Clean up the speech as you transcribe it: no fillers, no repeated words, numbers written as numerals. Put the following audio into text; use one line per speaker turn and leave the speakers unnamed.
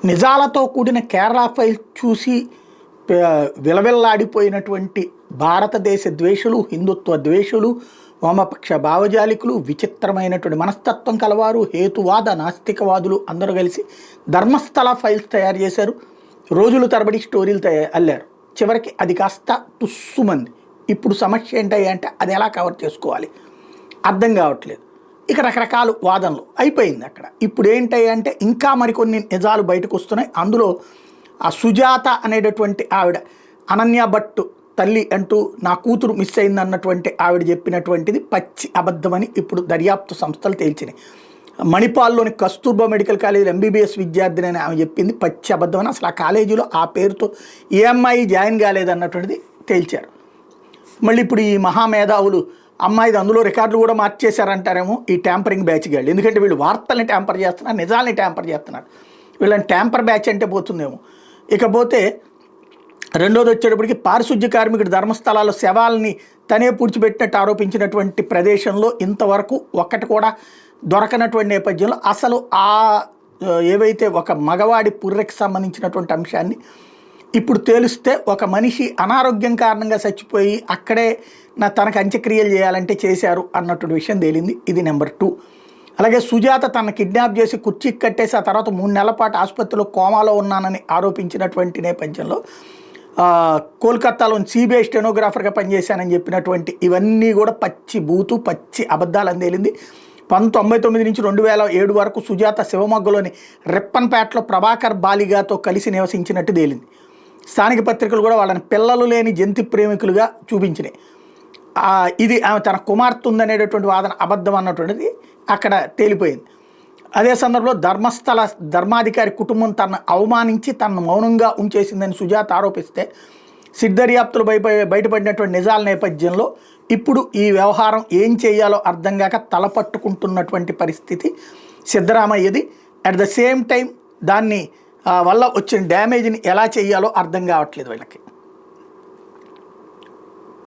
నిజాలతో కూడిన కేరళ ఫైల్ చూసి విలవిల్లాడిపోయినటువంటి భారతదేశ ద్వేషులు, హిందుత్వ ద్వేషులు, వామపక్ష భావజాలికులు, విచిత్రమైనటువంటి మనస్తత్వం కలవారు, హేతువాద నాస్తికవాదులు అందరూ కలిసి ధర్మస్థల ఫైల్స్ తయారు చేశారు. రోజుల తరబడి స్టోరీలు అల్లారు. చివరికి అది కాస్త తుస్సుమంది. ఇప్పుడు సమస్య ఏంటంటే అది ఎలా కవర్ చేసుకోవాలి అర్థం కావట్లేదు. ఇక రకరకాల వాదనలు అయిపోయింది అక్కడ. ఇప్పుడు ఏంటంటే ఇంకా మరికొన్ని నిజాలు బయటకు వస్తున్నాయి. అందులో ఆ సుజాత అనేటటువంటి ఆవిడ, అనన్య భట్ తల్లి అంటూ నా కూతురు మిస్ అయింది అన్నటువంటి ఆవిడ చెప్పినటువంటిది పచ్చి అబద్ధమని ఇప్పుడు దర్యాప్తు సంస్థలు తేల్చినాయి. మణిపాల్లోని కస్తూర్బా మెడికల్ కాలేజీలో ఎంబీబీఎస్ విద్యార్థిని అని ఆమె చెప్పింది పచ్చి అబద్ధమని. అసలు ఆ కాలేజీలో ఆ పేరుతో ఏ అమ్మాయి జాయిన్ కాలేదన్నటువంటిది తేల్చారు. మళ్ళీ ఇప్పుడు ఈ మహామేధావులు అమ్మాయిది అందులో రికార్డులు కూడా మార్చేశారంటారేమో ఈ ట్యాంపరింగ్ బ్యాచ్ గాళ్ళు. ఎందుకంటే వీళ్ళు వార్తల్ని ట్యాంపర్ చేస్తున్నారు, నిజాల్ని ట్యాంపర్ చేస్తున్నారు. వీళ్ళని ట్యాంపర్ బ్యాచ్ అంటే పోతుందేమో. ఇకపోతే రెండోది వచ్చేటప్పటికి పారిశుద్ధ్య కార్మికుడు ధర్మస్థలాల్లో శవాలని తనే పూడ్చిపెట్టినట్టు ఆరోపించినటువంటి ప్రదేశంలో ఇంతవరకు ఒక్కటి కూడా దొరకనటువంటి నేపథ్యంలో అసలు ఆ ఏవైతే ఒక మగవాడి పుర్రెకి సంబంధించినటువంటి అంశాన్ని ఇప్పుడు తేలిస్తే ఒక మనిషి అనారోగ్యం కారణంగా చచ్చిపోయి అక్కడే తనకు అంత్యక్రియలు చేయాలంటే చేశారు అన్నటువంటి విషయం తేలింది. ఇది నెంబర్ 2. అలాగే సుజాత తన కిడ్నాప్ చేసి కుర్చీకి కట్టేసి ఆ తర్వాత 3 నెలల పాటు ఆసుపత్రిలో కోమాలో ఉన్నానని ఆరోపించినటువంటి నేపథ్యంలో కోల్కతాలోని సిబిఐ స్టెనోగ్రాఫర్గా పనిచేశానని చెప్పినటువంటి ఇవన్నీ కూడా పచ్చి బూతు, పచ్చి అబద్ధాలని తేలింది. 1999 నుంచి 2007 వరకు సుజాత శివమొగ్గలోని రెప్పన్పేటలో ప్రభాకర్ బాలిగాతో కలిసి నివసించినట్టు తేలింది. స్థానిక పత్రికలు కూడా వాళ్ళని పిల్లలు లేని జంతు ప్రేమికులుగా చూపించినాయి. ఇది ఆమె తన కుమార్తె ఉందనేటటువంటి వాదన అబద్ధం అన్నటువంటిది అక్కడ తేలిపోయింది. అదే సందర్భంలో ధర్మస్థల ధర్మాధికారి కుటుంబం తనను అవమానించి తనను మౌనంగా ఉంచేసిందని సుజాత ఆరోపిస్తే సిట్ దర్యాప్తులు బయటపడినటువంటి నిజాల నేపథ్యంలో ఇప్పుడు ఈ వ్యవహారం ఏం చేయాలో అర్థం కాక తలపట్టుకుంటున్నటువంటి పరిస్థితి సిద్ధరామయ్యది. అట్ ద సేమ్ టైం దాన్ని వల్ల వచ్చిన డ్యామేజ్ని ఎలా చేయాలో అర్థం కావట్లేదు వీళ్ళకి.